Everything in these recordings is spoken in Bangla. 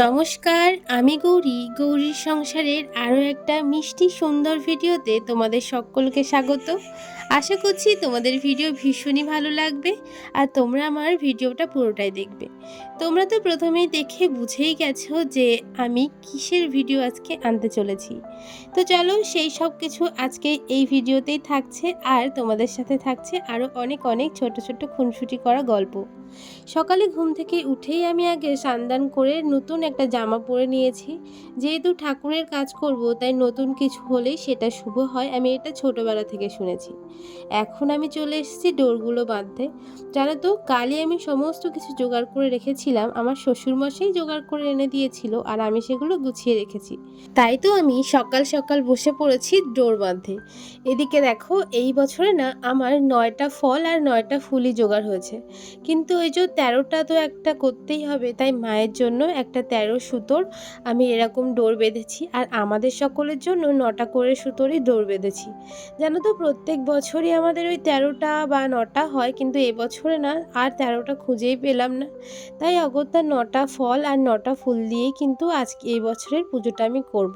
নমস্কার, আমি গৌরীর সংসারের আরও একটা মিষ্টি সুন্দর ভিডিওতে তোমাদের সকলকে স্বাগত। আশা করছি তোমাদের ভিডিও ভীষণই ভালো লাগবে আর তোমরা আমার ভিডিওটা পুরোটাই দেখবে। তোমরা তো প্রথমেই দেখে বুঝেই গেছো যে আমি কিসের ভিডিও আজকে আনতে চলেছি। তো চলো সেই সব কিছু আজকে এই ভিডিওতেই থাকছে, আর তোমাদের সাথে থাকছে আরও অনেক অনেক ছোট ছোট খুনসুটি করা গল্প। সকালে ঘুম থেকে উঠেই আমি আগে স্নান করে নতুন একটা জামা পরে নিয়েছি। যেহেতু ঠাকুরের কাজ করব, তাই নতুন কিছু হলেই সেটা শুভ হয়, আমি এটা ছোটোবেলা থেকে শুনেছি। এখন আমি চলে এসেছি ডোরগুলো বাঁধতে। জানো তো, কালই আমি সমস্ত কিছু জোগাড় করে রেখেছিলাম, আমার শ্বশুরমশাই জোগাড় করে এনে দিয়েছিল আর আমি সেগুলো গুছিয়ে রেখেছি। তাই তো আমি সকাল সকাল বসে পড়েছি ডোর বাঁধতে। এদিকে দেখো, এই বছরে না আমার 9টা ফল আর 9টা ফুলই জোগাড় হয়েছে, কিন্তু ওই যে 13টা তো একটা করতেই হবে, তাই মায়ের জন্য একটা 13 সুতোর আমি এরকম ডোর বেঁধেছি, আর আমাদের সকলের জন্য 9টা করে সুতোরই ডোর বেঁধেছি। জানো তো, প্রত্যেক বছরই আমাদের ওই 13টা বা 9টা হয়, কিন্তু এবছরে না আর 13টা খুঁজেই পেলাম না। তাই অগত্যা 9টা ফল আর 9টা ফুল দিয়েই কিন্তু আজকে এই বছরের পুজোটা আমি করব।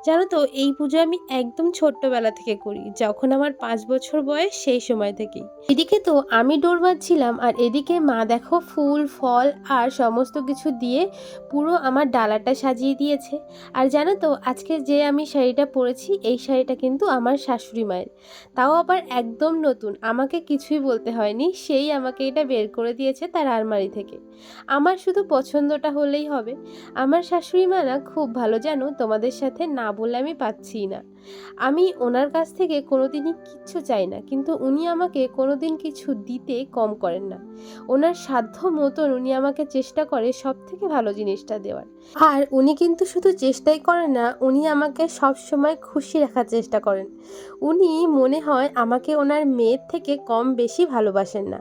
জানো তো, এই পুজো আমি একদম ছোট্টবেলা থেকে করি, যখন আমার 5 বছর বয়স সেই সময় থেকেই। এদিকে তো আমি ডোর বাঁধছিলাম, আর এদিকে মা দেখো ফুল ফল আর সমস্ত কিছু দিয়ে পুরো আমার ডালাটা সাজিয়ে দিয়েছে। আর জানো তো, আজকে যে আমি শাড়িটা পরেছি, এই শাড়িটা কিন্তু আমার শাশুড়ি মায়ের, তাও আবার একদম নতুন, আমাকে কিছুই বলতে হয়নি, সেই আমাকে এটা বের করে দিয়েছে তার আলমারি থেকে। আমার শুধু পছন্দটা হলেই হবে। আমার শাশুড়ি মা না খুব ভালো, জানো, তোমাদের সাথে না বলে আমি পাচ্ছি না। আমি ওনার কাছ থেকে কোনোদিনই কিচ্ছু চাই না, কিন্তু উনি আমাকে কোনোদিন কিছু দিতে কম করেন না। ওনার সাধ্য মতন উনি আমাকে চেষ্টা করে সব থেকে ভালো জিনিসটা দেওয়ার। আর উনি কিন্তু শুধু চেষ্টাই করেন না, উনি আমাকে সব সময় খুশি রাখার চেষ্টা করেন। উনি মনে হয় আমাকে ওনার মেয়ের থেকে কম বেশি ভালোবাসেন না।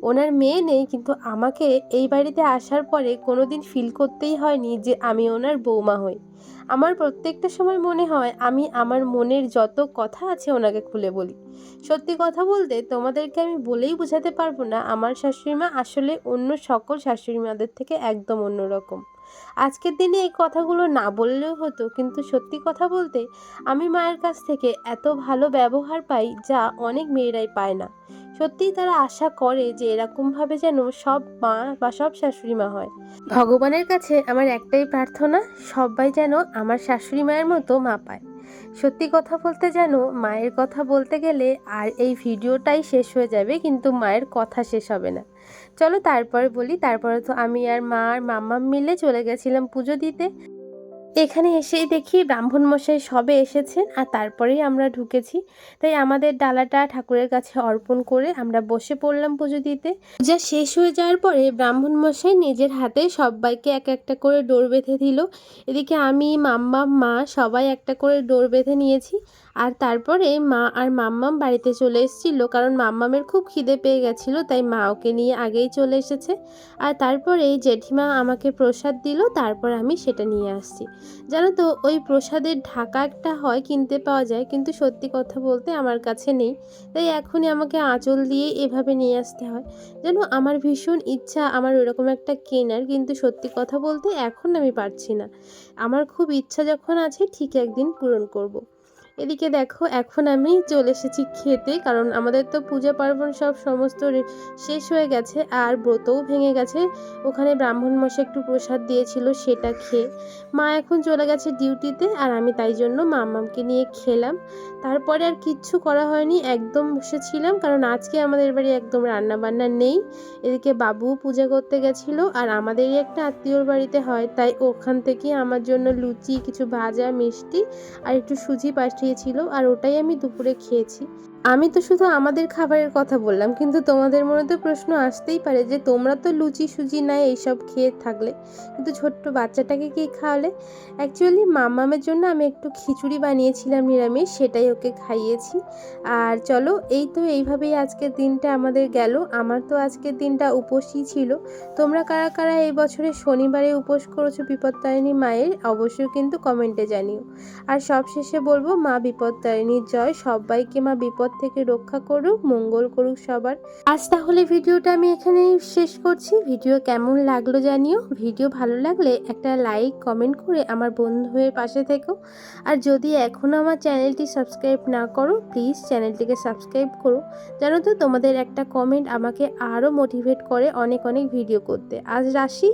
ওনার মেয়ে নেই, কিন্তু আমাকে এই বাড়িতে আসার পরে কোনোদিন ফিল করতেই হয়নি যে আমি ওনার বৌমা হই। আমার প্রত্যেকটা সময় মনে হয় আমি আমার মনের যত কথা আছে ওনাকে খুলে বলি। সত্যি কথা বলতে তোমাদেরকে আমি বলেই বোঝাতে পারবো না, আমার শাশুড়ি মা আসলে অন্য সকল শাশুড়ি মাদের থেকে একদম অন্যরকম। আজকের দিনে এই কথাগুলো না বললেও হতো, কিন্তু সত্যি কথা বলতে আমি মায়ের কাছ থেকে এত ভালো ব্যবহার পাই যা অনেক মেয়েরাই পায় না। সত্যিই তারা আশা করে যে এরকমভাবে যেন সব মা বা সব শাশুড়ি মা হয়। ভগবানের কাছে আমার একটাই প্রার্থনা, সবাই যেন আমার শাশুড়ি মায়ের মতো মা পায়। সত্যি কথা বলতে, যেন মায়ের কথা বলতে গেলে আর এই ভিডিওটাই শেষ হয়ে যাবে, কিন্তু মায়ের কথা শেষ হবে না। চলো তারপরে বলি। তারপরে তো আমি আর মা আর মাম্মা মিলে চলে গেছিলাম পুজো দিতে। এখানে এসেই দেখি ব্রাহ্মণ মশাই সবে এসেছেন, আর তারপরেই আমরা ঢুকেছি। তাই আমাদের ডালাটা ঠাকুরের কাছে অর্পণ করে আমরা বসে পড়লাম পুজো দিতে। পূজা শেষ হয়ে যাওয়ার পরে ব্রাহ্মণ মশাই নিজের হাতে সবাইকে এক একটা করে ডোর বেঁধে দিল। এদিকে আমি, মাম্মাম, মা সবাই একটা করে ডোর বেঁধে নিয়েছি। আর তারপরে মা আর মাম্মাম বাড়িতে চলে এসেছিল, কারণ মাম্মামের খুব খিদে পেয়ে গেছিলো, তাই মা ওকে নিয়ে আগেই চলে এসেছে। আর তারপরে জেঠিমা আমাকে প্রসাদ দিল, তারপর আমি সেটা নিয়ে আসছি। জানো তো, ওই প্রসাদের ঢাকা একটা হয়, কিনতে পাওয়া যায়, কিন্তু সত্যি কথা বলতে আমার কাছে নেই, তাই এখনই আমাকে আঁচল দিয়ে এভাবে নিয়ে আসতে হয়। যেন আমার ভীষণ ইচ্ছা আমার ওরকম একটা কেনার, কিন্তু সত্যি কথা বলতে এখন আমি পারছি না। আমার খুব ইচ্ছা যখন আছে, ঠিক একদিন পূরণ করব। এদিকে দেখো, এখন আমি চলে এসেছি খেতে, কারণ আমাদের তো পূজা পার্বণ সব সমস্ত শেষ হয়ে গেছে, আর ব্রতও ভেঙে গেছে। ওখানে ব্রাহ্মণ মশাই একটু প্রসাদ দিয়েছিল, সেটা খেয়ে মা এখন চলে গেছে ডিউটিতে, আর আমি তাই জন্য মাম্মামকে নিয়ে খেলাম। তারপরে আর কিচ্ছু করা হয়নি, একদম বসেছিলাম, কারণ আজকে আমাদের বাড়ি একদম রান্না বান্না নেই। এদিকে বাবু পূজা করতে গেছিল, আর আমাদেরই একটা আত্মীয়র বাড়িতে হয়, তাই ওখান থেকে আমার জন্য লুচি, কিছু ভাজা, মিষ্টি আর একটু সুজি পাঠিয়েছিল, আর ওটাই আমি দুপুরে খেয়েছি। আমি তো শুধু আমাদের খাবারের কথা বললাম, কিন্তু তোমাদের মনে তো প্রশ্ন আসতেই পারে যে তোমরা তো লুচি সুজি নাই এইসব খেয়ে থাকলে, কিন্তু ছোট্ট বাচ্চাটাকে কি খাওয়ালে? অ্যাকচুয়ালি মাম্মামের জন্য আমি একটু খিচুড়ি বানিয়েছিলাম নিরামিষ, সেটাই ওকে খাইয়েছি। আর চলো, এই তো এইভাবেই আজকের দিনটা আমাদের গেল। আমার তো আজকের দিনটা উপোসই ছিল। তোমরা কারা কারা এই বছরে শনিবারে উপোস করেছো বিপত্তারিণী মায়ের, অবশ্যই কিন্তু কমেন্টে জানিও। আর সবশেষে বলবো, মা বিপত্তারিণীর জয়, সবাইকে মা বিপদ থেকে রক্ষা করুক, মঙ্গল করুক সবার। আজ তাহলে ভিডিওটা আমি এখানেই শেষ করছি। ভিডিও কেমন লাগলো জানিও। ভিডিও ভালো লাগলে একটা লাইক কমেন্ট করে আমার বন্ধু হয়ে পাশে থেকো। আর যদি এখনও আমার চ্যানেলটি সাবস্ক্রাইব না করো, প্লিজ চ্যানেলটিকে সাবস্ক্রাইব করো। জানো তো, তোমাদের একটা কমেন্ট আমাকে আরও মোটিভেট করে অনেক অনেক ভিডিও করতে। আজ আসি।